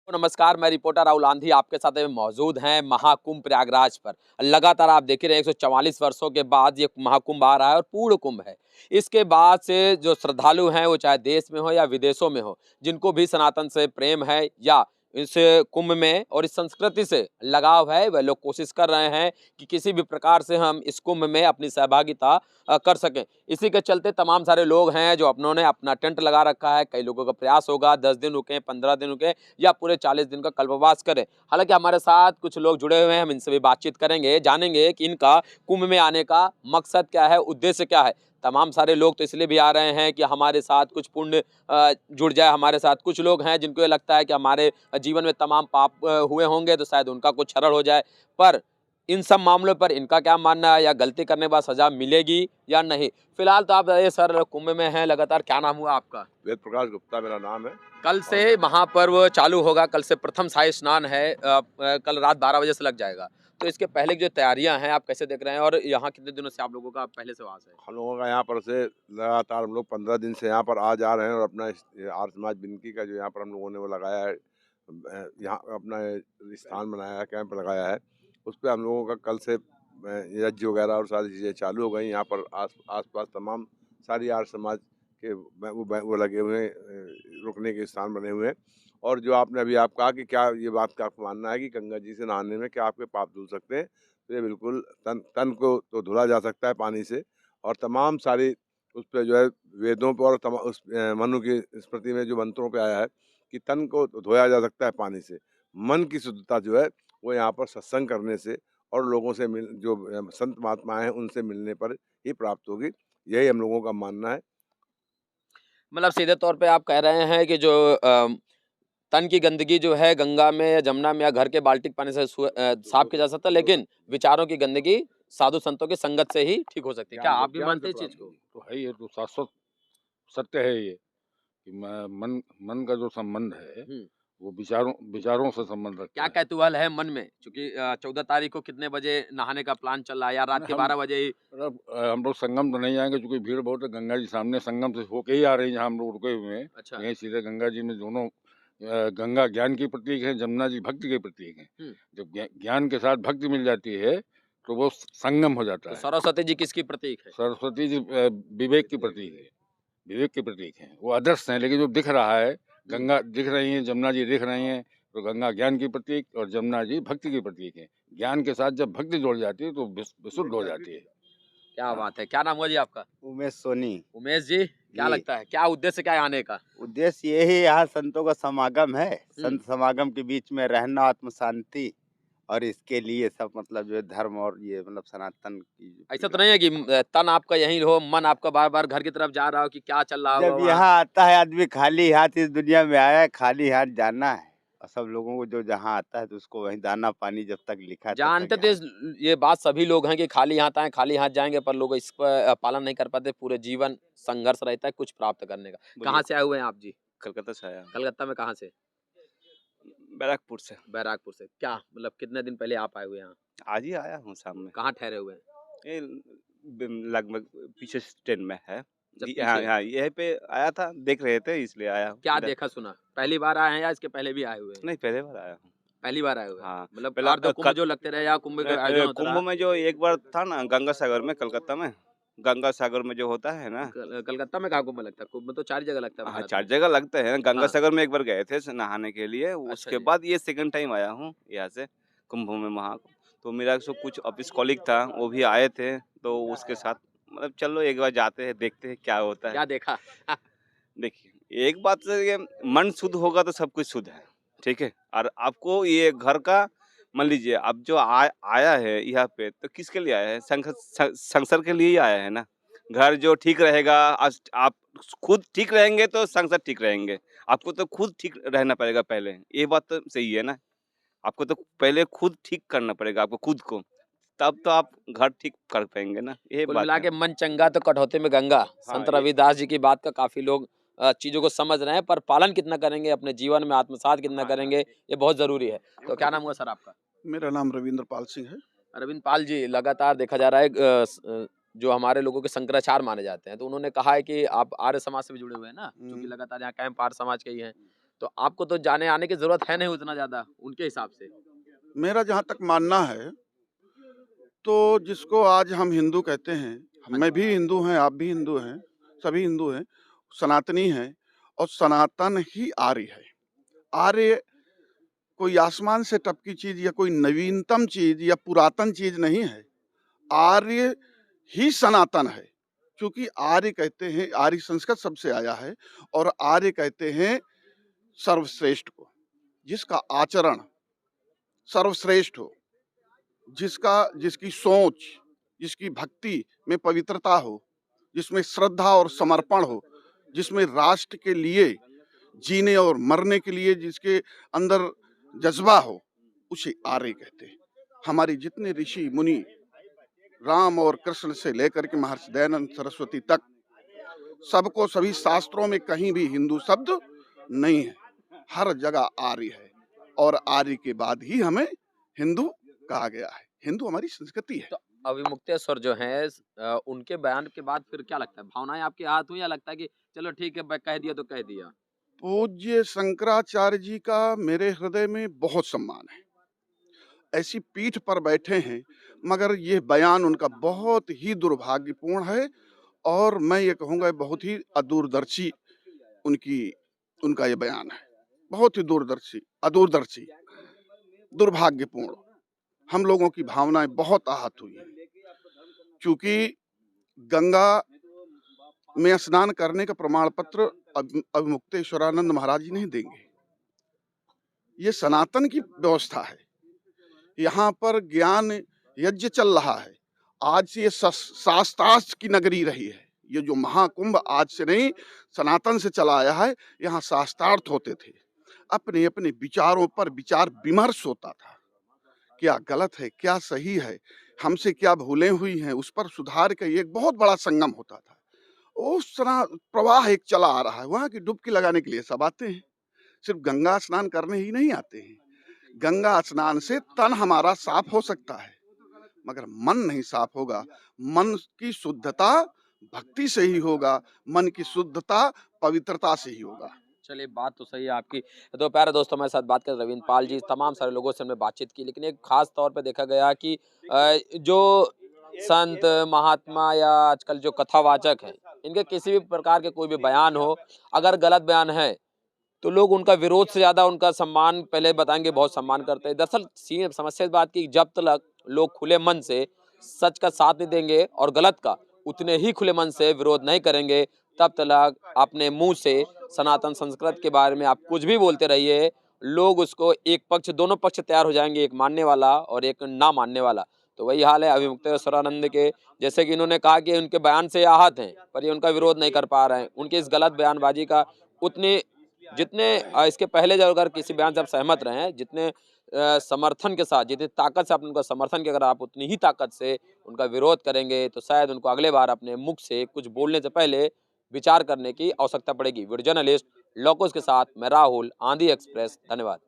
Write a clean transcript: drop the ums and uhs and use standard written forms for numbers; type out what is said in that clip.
तो नमस्कार, मैं रिपोर्टर राहुल आंधी आपके साथ में मौजूद हैं महाकुंभ प्रयागराज पर। लगातार आप देख ही रहे 144 वर्षों के बाद ये महाकुंभ आ रहा है और पूर्ण कुंभ है। इसके बाद से जो श्रद्धालु हैं वो चाहे देश में हो या विदेशों में हो, जिनको भी सनातन से प्रेम है या इस कुंभ में और इस संस्कृति से लगाव है, वह लोग कोशिश कर रहे हैं कि किसी भी प्रकार से हम इस कुंभ में अपनी सहभागिता कर सकें। इसी के चलते तमाम सारे लोग हैं जो अपनों ने अपना टेंट लगा रखा है। कई लोगों का प्रयास होगा 10 दिन रुकें, 15 दिन रुकें या पूरे 40 दिन का कल्पवास करें। हालांकि हमारे साथ कुछ लोग जुड़े हुए हैं, हम इनसे भी बातचीत करेंगे, जानेंगे कि इनका कुंभ में आने का मकसद क्या है, उद्देश्य क्या है। तमाम सारे लोग तो इसलिए भी आ रहे हैं कि हमारे साथ कुछ पुण्य जुड़ जाए हमारे साथ। कुछ लोग हैं जिनको ये लगता है कि हमारे जीवन में तमाम पाप हुए होंगे तो शायद उनका कुछ क्षरण हो जाए। पर इन सब मामलों पर इनका क्या मानना है, या गलती करने के बाद सजा मिलेगी या नहीं? फिलहाल तो आप ये सर कुंभ में हैं लगातार, क्या नाम हुआ आपका? वेद प्रकाश गुप्ता मेरा नाम है। कल और से महापर्व चालू होगा, कल से प्रथम शाही स्नान है, कल रात 12 बजे से लग जाएगा। तो इसके पहले की जो तैयारियां हैं आप कैसे देख रहे हैं, और यहाँ कितने दिनों से आप लोगों का पहले से वास है? हम लोगों का यहाँ पर से लगातार हम लोग 15 दिन से यहाँ पर आ जा रहे हैं, और अपना ये आर्य समाज बिनकी का जो यहाँ पर हम लोगों ने वो लगाया है, यहाँ अपना स्थान बनाया है, कैंप लगाया है। उस पर हम लोगों का कल से यज्ञ वगैरह और सारी चीज़ें चालू हो गई। यहाँ पर आस पास तमाम सारी आर्य समाज के वो लगे हुए हैं, रुकने के स्थान बने हुए हैं। और जो आपने अभी आप कहा कि क्या ये बात का आपको मानना है कि गंगा जी से नहाने में क्या आपके पाप धुल सकते हैं? तो ये बिल्कुल तन तन को तो धुला जा सकता है पानी से, और तमाम सारी उस पे जो है वेदों पर और उस मनु की स्मृति में जो मंत्रों पे आया है कि तन को तो धोया जा सकता है पानी से। मन की शुद्धता जो है वो यहाँ पर सत्संग करने से और लोगों से मिल जो संत महात्मा हैं उनसे मिलने पर ही प्राप्त होगी। यही हम लोगों का मानना है। मतलब सीधे तौर पे आप कह रहे हैं कि जो तन की गंदगी जो है गंगा में या जमुना में या घर के बाल्टी के पानी से साफ किया जा सकता है, लेकिन विचारों की गंदगी साधु संतों की संगत से ही ठीक हो सकती है। क्या आप भी ज्ञान मानते से हैं इस चीज प्राप्त को? होगी। तो है, ये तो शाश्वत सत्य है ये कि मन मन का जो संबंध है हम्म। वो विचारों विचारों से संबंध रखता क्या है। कैतूहल है मन में, क्योंकि 14 तारीख को कितने बजे नहाने का प्लान चल रहा है, या रात के हम 12 बजे ही? मतलब हम लोग संगम तो नहीं जाएंगे क्योंकि भीड़ बहुत है। गंगा जी सामने संगम से होके ही आ रही है, जहाँ हम लोग रुके हुए हैं अच्छा। यहीं सीधे गंगा जी में दोनों गंगा ज्ञान की प्रतीक है, जमुना जी भक्ति के प्रतीक है। जब ज्ञान के साथ भक्ति मिल जाती है तो वो संगम हो जाता तो है। सरस्वती जी किसकी प्रतीक है? सरस्वती जी विवेक की प्रतीक है, विवेक के प्रतीक हैं। वो अदृश्य हैं, लेकिन जो दिख रहा है, गंगा दिख रही हैं, जमुना जी दिख रही हैं, तो गंगा ज्ञान की प्रतीक और जमुना जी भक्ति की प्रतीक है। ज्ञान के साथ जब भक्ति जुड़ जाती है तो विशुद्ध हो जाती है। क्या हाँ। बात है, क्या नाम हुआ जी आपका? उमेश सोनी। उमेश जी, क्या जी। लगता है क्या उद्देश्य क्या है आने का? उद्देश्य यही यहाँ संतों का समागम है। हम्म। संत समागम के बीच में रहना, आत्म शांति, और इसके लिए सब मतलब जो है धर्म और ये मतलब सनातन की ऐसा तो नहीं है कि तन आपका यहीं हो, मन आपका बार बार घर की तरफ जा रहा हो कि क्या चल रहा होगा जब वहाँ? यहाँ आता है आदमी खाली हाथ इस दुनिया में आया है, खाली हाथ जाना है। और सब लोगों को जो जहाँ आता है तो उसको वहीं दाना पानी जब तक लिखा है तब जानते तक थे यहाँ। ये बात सभी लोग हैं कि खाली हाथ आए खाली हाथ जाएंगे, पर लोग इस पर पालन नहीं कर पाते। पूरे जीवन संघर्ष रहता है कुछ प्राप्त करने का। कहाँ से आए हुए हैं आप जी? कलकत्ता से आया हूँ। कलकत्ता में कहाँ से? बैराकपुर से। बैराकपुर से। क्या मतलब कितने दिन पहले आप आए हुए हैं यहाँ? आज ही आया हूँ शाम में। कहाँ ठहरे हुए हैं? ये लगभग पीछे ट्रेन में है। अच्छा, यहाँ पीछे। यहाँ यहीं पे आया था, देख रहे थे इसलिए आया हूँ। क्या इधर। देखा सुना? पहली बार आए हैं या इसके पहले भी आए हुए हैं? नहीं, पहले बार आया हूँ। पहली बार आए हुए हैं। हाँ, मतलब पहला और जो कुंभ जो लगते रहे या कुंभ का आयोजन होता कुंभ रहा? में जो एक बार था ना गंगा सागर में, कलकत्ता में, गंगा सागर में जो होता है ना। कलकत्ता में कहाँ कुंभ लगता है? कुंभ तो 4 जगह लगता है हाँ, भारत 4 में। जगह लगते हैं। गंगा हाँ। सागर में एक बार गए थे नहाने के लिए। अच्छा उसके जी। बाद ये सेकंड टाइम आया हूँ यहाँ से कुंभ में महाकुंभ। तो मेरा सो कुछ ऑफिस कॉलीग था, वो भी आए थे, तो उसके साथ मतलब चलो एक बार जाते हैं, देखते हैं क्या होता है। क्या देखा? देखिए, एक बात तो ये मन शुद्ध होगा तो सब कुछ शुद्ध है, ठीक है? और आपको ये घर का मान लीजिए अब जो आया है यहाँ पे तो किसके लिए आया है? संसार के लिए ही आया है ना। घर जो ठीक रहेगा, आप खुद ठीक रहेंगे तो संसार ठीक रहेंगे। आपको तो खुद ठीक रहना पड़ेगा पहले, ये बात तो सही है ना। आपको तो पहले खुद ठीक करना पड़ेगा आपको खुद को, तब तो आप घर ठीक कर पाएंगे ना, ये कुल बात मिला है। के मन चंगा तो कटौती में गंगा। संत ये रविदास जी की बात का काफी लोग चीजों को समझ रहे हैं, पर पालन कितना करेंगे, अपने जीवन में आत्मसात कितना करेंगे, ये बहुत जरूरी है। तो क्या नाम हुआ सर आपका? मेरा नाम रविंद्र पाल सिंह है। अरविंद पाल जी, लगातार देखा जा रहा है जो हमारे लोगों के शंकराचार्य माने जाते हैं, तो उन्होंने कहा है कि आप आर्य समाज से भी जुड़े हुए हैं ना, क्योंकि लगातार यहाँ कैंप आर्य समाज के ही हैं। तो आपको तो जाने आने की जरूरत है नहीं उतना ज्यादा उनके हिसाब से। मेरा जहाँ तक मानना है, तो जिसको आज हम हिंदू कहते हैं, मैं भी हिंदू हैं, आप भी हिंदू हैं, सभी हिंदू हैं, सनातनी हैं और सनातन ही आर्य है। आर्य कोई आसमान से टपकी चीज़ या कोई नवीनतम चीज़ या पुरातन चीज़ नहीं है। आर्य ही सनातन है, क्योंकि आर्य कहते हैं, आर्य संस्कृत शब्द से आया है और आर्य कहते हैं सर्वश्रेष्ठ को, जिसका आचरण सर्वश्रेष्ठ हो, जिसकी सोच, जिसकी भक्ति में पवित्रता हो, जिसमें श्रद्धा और समर्पण हो, जिसमें राष्ट्र के लिए जीने और मरने के लिए जिसके अंदर जज्बा हो, उसे आर्य कहते हैं। हमारे जितने ऋषि मुनि, राम और कृष्ण से लेकर के महर्षि दयानंद सरस्वती तक, सबको सभी शास्त्रों में कहीं भी हिंदू शब्द नहीं है, हर जगह आर्य है और आर्य के बाद ही हमें हिंदू कहा गया है। हिंदू हमारी संस्कृति है। तो अविमुक्तेश्वर जो हैं उनके बयान के बाद फिर क्या लगता है, भावनाएं आपके हाथ हुई या लगता है कि चलो ठीक है कह दिया तो कह दिया? पूज्य शंकराचार्य जी का मेरे हृदय में बहुत सम्मान है। ऐसी पीठ पर बैठे हैं, मगर ये बयान उनका बहुत ही दुर्भाग्यपूर्ण है और मैं ये कहूँगा बहुत ही अदूरदर्शी उनका ये बयान है। बहुत ही अदूरदर्शी, दुर्भाग्यपूर्ण। हम लोगों की भावनाएं बहुत आहत हुई हैं, क्योंकि गंगा में स्नान करने का प्रमाण पत्र अविमुक्तेश्वरानंद महाराज जी नहीं देंगे। ये सनातन की व्यवस्था है। यहाँ पर ज्ञान यज्ञ चल रहा है। आज से ये शास्त्रार्थ की नगरी रही है। ये जो महाकुंभ आज से नहीं, सनातन से चला आया है। यहाँ शास्त्रार्थ होते थे, अपने अपने विचारों पर विचार विमर्श होता था। क्या गलत है, क्या सही है, हमसे क्या भूलें हुई हैं, उस पर सुधार का एक बहुत बड़ा संगम होता था। उस प्रवाह एक चला आ रहा है। वहाँ की डुबकी लगाने के लिए सब आते हैं, सिर्फ गंगा स्नान करने ही नहीं आते हैं। गंगा स्नान से तन हमारा साफ हो सकता है, मगर मन नहीं साफ होगा। मन की शुद्धता भक्ति से ही होगा, मन की शुद्धता पवित्रता से ही होगा। चलिए बात तो सही है आपकी। तो प्यारे दोस्तों, हमारे साथ बात कर रविंद्र पाल जी, तमाम सारे लोगों से हमने बातचीत की, लेकिन एक खास तौर पे देखा गया कि जो संत महात्मा या आजकल जो कथावाचक हैं, इनके किसी भी प्रकार के कोई भी बयान हो, अगर गलत बयान है तो लोग उनका विरोध से ज्यादा उनका सम्मान पहले बताएंगे, बहुत सम्मान करते हैं। दरअसल समस्या इस बात की, जब तक लोग खुले मन से सच का साथ नहीं देंगे और गलत का उतने ही खुले मन से विरोध नहीं करेंगे, तब तक अपने मुंह से सनातन संस्कृत के बारे में आप कुछ भी बोलते रहिए, लोग उसको एक पक्ष, दोनों पक्ष तैयार हो जाएंगे, एक मानने वाला और एक ना मानने वाला। तो वही हाल है अविमुक्तेश्वरानंद के। जैसे कि इन्होंने कहा कि उनके बयान से आहत हैं, पर ये उनका विरोध नहीं कर पा रहे हैं। उनके इस गलत बयानबाजी का उतने जितने इसके पहले जब अगर किसी बयान से आप सहमत रहे हैं, जितने समर्थन के साथ, जितनी ताकत से आपने उनका समर्थन किया, अगर आप उतनी ही ताकत से उनका विरोध करेंगे तो शायद उनको अगले बार अपने मुख से कुछ बोलने से पहले विचार करने की आवश्यकता पड़ेगी। वीडियो जर्नलिस्ट लोकोस के साथ मैं राहुल, आंधी एक्सप्रेस, धन्यवाद।